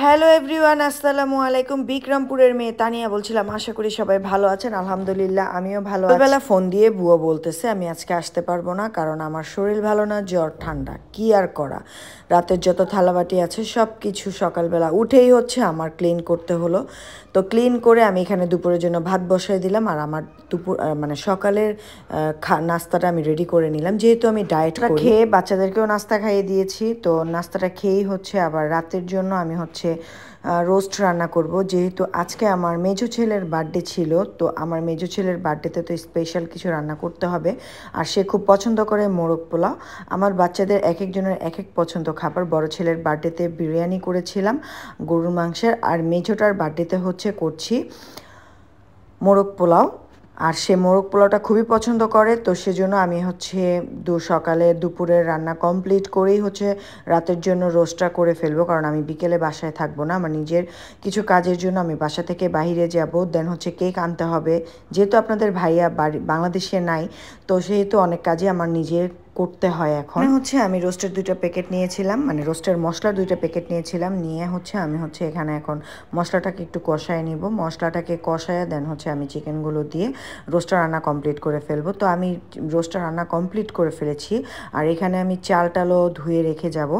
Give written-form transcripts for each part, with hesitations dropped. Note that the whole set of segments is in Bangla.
হ্যালো এভরিওয়ান, আসসালামু আলাইকুম। বিক্রমপুরের মেয়ে তানিয়া বলছিলাম। আশা করি সবাই ভালো আছেন। আলহামদুলিল্লাহ আমিও ভালো আছি। বেলা ফোন দিয়ে বুয়া বলতেছে আমি আজকে আসতে পারবো না, কারণ আমার শরীর ভালো না, জ্বর ঠান্ডা। কি আর করা, রাতের যত থালাবাটি আছে সব কিছু সকালবেলা উঠেই হচ্ছে আমার ক্লিন করতে হলো। তো ক্লিন করে আমি এখানে দুপুরের জন্য ভাত বসাই দিলাম, আর আমার দুপুর মানে সকালের নাস্তাটা আমি রেডি করে নিলাম, যেহেতু আমি ডায়েট খেয়ে বাচ্চাদেরকেও নাস্তা খাইয়ে দিয়েছি। তো নাস্তাটা খেয়েই হচ্ছে আবার রাতের জন্য আমি হচ্ছে রোস্ট রান্না করব, যেহেতু আজকে আমার মেজো ছেলের বার্থডে ছিল। তো আমার মেজো ছেলের বার্থডেতে তো স্পেশাল কিছু রান্না করতে হবে, আর সে খুব পছন্দ করে মোরগ পোলাও। আমার বাচ্চাদের এক একজনের এক এক পছন্দ খাবার। বড় ছেলের বার্থডেতে বিরিয়ানি করেছিলাম গরুর মাংসের, আর মেজোটার বার্থডেতে হচ্ছে করছি মোরগ পোলাও। আর সে মোরগ পোলাওটা খুবই পছন্দ করে, তো সেজন্য আমি হচ্ছে সকালে দুপুরের রান্না কমপ্লিট করেই হচ্ছে রাতের জন্য রোস্টটা করে ফেলবো, কারণ আমি বিকেলে বাসায় থাকবো না। আমার নিজের কিছু কাজের জন্য আমি বাসা থেকে বাইরে যাব। দেন হচ্ছে কেক আনতে হবে, যেহেতু আপনাদের ভাইয়া বাংলাদেশে নাই, তো সেহেতু অনেক কাজই আমার নিজের করতে হয়। এখন হচ্ছে আমি রোস্টের 2টা প্যাকেট নিয়েছিলাম, মানে রোস্টের মশলার 2টা প্যাকেট নিয়েছিলাম, নিয়ে হচ্ছে আমি হচ্ছে এখানে এখন মশলাটাকে একটু কষায় নিব। মশলাটাকে কষায় দেন হচ্ছে আমি চিকেনগুলো দিয়ে রোস্টটা রান্না কমপ্লিট করে ফেলবো। তো আমি রোস্টটা রান্না কমপ্লিট করে ফেলেছি, আর এখানে আমি চাল টালও ধুয়ে রেখে যাব,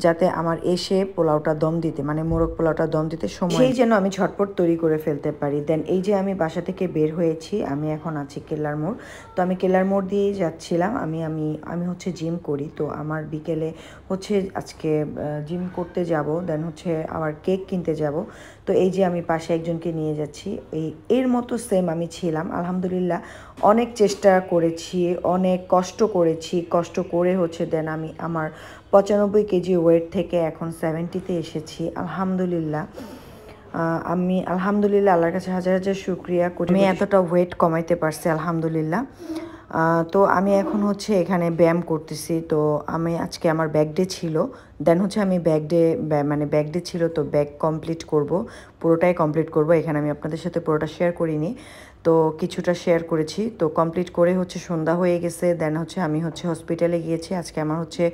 যাতে আমার এসে পোলাওটা দম দিতে, মানে মোরগ পোলাওটা দম দিতে সময় সেই যেন আমি ঝটপট তৈরি করে ফেলতে পারি। দেন এই যে আমি বাসা থেকে বের হয়েছি, আমি এখন আছি কেল্লার মোড়। তো আমি কেল্লার মোড় দিয়েই যাচ্ছিলাম। আমি আমি আমি হচ্ছে জিম করি, তো আমার বিকেলে হচ্ছে আজকে জিম করতে যাব। দেন হচ্ছে আবার কেক কিনতে যাব। তো এই যে আমি পাশে একজনকে নিয়ে যাচ্ছি, এর মতো সেম আমি ছিলাম। আলহামদুলিল্লাহ অনেক চেষ্টা করেছি, অনেক কষ্ট করেছি, কষ্ট করে হচ্ছে দেন আমি আমার 95 কেজি ওয়েট থেকে এখন 70-তে এসেছি। আলহামদুলিল্লাহ আমি আলহামদুলিল্লাহ আল্লাহর কাছে হাজার হাজার শুকরিয়া করি আমি এতটা ওয়েট কমাইতে পারছি, আলহামদুলিল্লাহ। তো আমি এখন হচ্ছে এখানে ব্যায়াম করতেছি। তো আমি আজকে আমার ব্যাক ডে ছিল, দেন হচ্ছে আমি ব্যাক ডে ছিল, তো ব্যাক কমপ্লিট করব, পুরোটাই কমপ্লিট করব। এখানে আমি আপনাদের সাথে পুরোটা শেয়ার করিনি, তো কিছুটা শেয়ার করেছি। তো কমপ্লিট করে হচ্ছে সন্ধ্যা হয়ে গেছে। দেন হচ্ছে আমি হচ্ছে হসপিটালে গিয়েছি। আজকে আমার হচ্ছে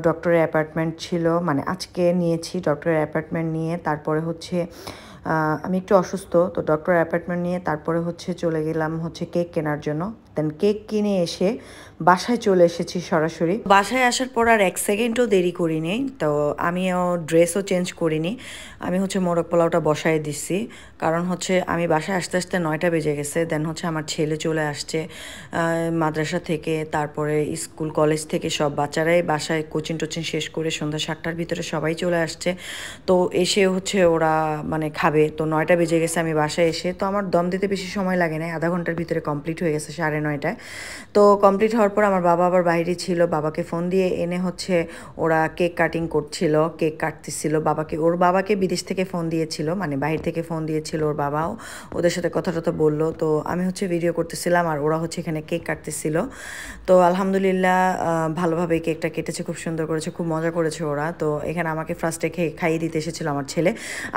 ডক্টরের অ্যাপয়েন্টমেন্ট ছিল, মানে আজকে নিয়েছি ডক্টরের অ্যাপয়েন্টমেন্ট নিয়ে। তারপরে হচ্ছে আমি একটু অসুস্থ, তো ডক্টর অ্যাপয়েন্টমেন্ট নিয়ে তারপরে হচ্ছে চলে গেলাম হচ্ছে কেক কেনার জন্য। দেন কেক কিনে এসে বাসায় চলে এসেছি সরাসরি। বাসায় আসার পর আর 1 সেকেন্ডও দেরি করিনি, তো আমিও ড্রেসও চেঞ্জ করিনি। আমি হচ্ছে মোরগ পোলাওটা বসায় দিচ্ছি, কারণ হচ্ছে আমি বাসায় আসতে আসতে 9টা বেজে গেছে। দেন হচ্ছে আমার ছেলে চলে আসছে মাদ্রাসা থেকে, তারপরে স্কুল কলেজ থেকে সব বাচ্চারাই বাসায় কোচিং টোচিং শেষ করে সন্ধ্যা 7টার ভিতরে সবাই চলে আসছে। তো এসে হচ্ছে ওরা মানে খাবে, তো 9টা বেজে গেছে আমি বাসায় এসে। তো আমার দম দিতে বেশি সময় লাগে না, আধা ঘন্টার ভিতরে কমপ্লিট হয়ে গেছে 9:30টায়। তো কমপ্লিট হওয়ার পর আমার বাবা আবার বাইরে ছিল, বাবাকে ফোন দিয়ে এনে হচ্ছে ওরা কেক কাটিং করছিল, কেক কাটতেছিল। ওর বাবাকে বিদেশ থেকে ফোন দিয়েছিল, মানে বাইরে থেকে ফোন দিয়েছিল ওর বাবাও, ওদের সাথে কথা টথা বললো। তো আমি হচ্ছে ভিডিও করতেছিলাম, আর ওরা হচ্ছে এখানে কেক কাটতেছিল। তো আলহামদুলিল্লাহ ভালোভাবে কেকটা কেটেছে, খুব সুন্দর করেছে, খুব মজা করেছে ওরা। তো এখানে আমাকে ফার্স্টে খাইয়ে দিতে এসেছিলো আমার ছেলে।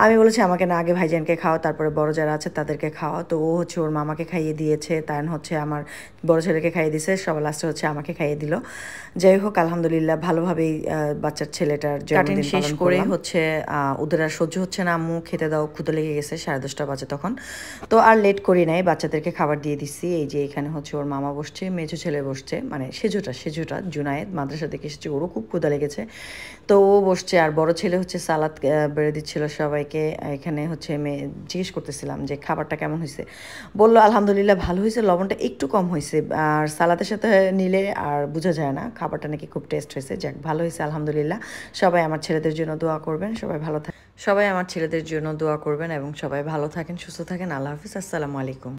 আমি বলেছি আমাকে না, আগে ভাইজানকে খাওয়া, তারপরে বড় যারা আছে তাদেরকে খাওয়া। তো ও হচ্ছে ওর মামাকে খাইয়ে দিয়েছে, তাই হচ্ছে আমার বড় ছেলেকে খাইয়ে দিয়েছে, সবার লাস্টে হচ্ছে আমাকে খাইয়ে দিল। যাই হোক আলহামদুলিল্লাহ ভালোভাবেই বাচ্চার ছেলেটার জন্মদিন শেষ করে হচ্ছে ওদের আর সহ্য হচ্ছে না, আম্মু খেতে দাও, ক্ষুদা লেগে গেছে, 10:30 বাজে তখন। তো আর লেট করি নাই, বাচ্চাদেরকে খাবার দিয়ে দিচ্ছি। এই যে এখানে হচ্ছে ওর মামা বসছে, মেজো ছেলে বসছে, মানে সেজোটা জুনায়েদ মাদ্রাসা থেকে এসেছে, ওরও খুব ক্ষুদা লেগেছে, তো ও বসছে। আর বড় ছেলে হচ্ছে সালাদ বেড়ে দিচ্ছিল সবাইকে। এখানে হচ্ছে জিজ্ঞেস করতেছিলাম যে খাবারটা কেমন হয়েছে, বললো আলহামদুলিল্লাহ ভালো হয়েছে, লবণটা একটু কম হয়েছে, আর সালাদের সাথে নিলে আর বোঝা যায় না, খাবারটা নাকি খুব টেস্ট হয়েছে। যাক ভালো হয়েছে আলহামদুলিল্লাহ। সবাই আমার ছেলেদের জন্য দোয়া করবেন, সবাই আমার ছেলেদের জন্য দোয়া করবেন, এবং সবাই ভালো থাকেন, সুস্থ থাকেন। আল্লাহ হাফিজ, আসসালামু আলাইকুম।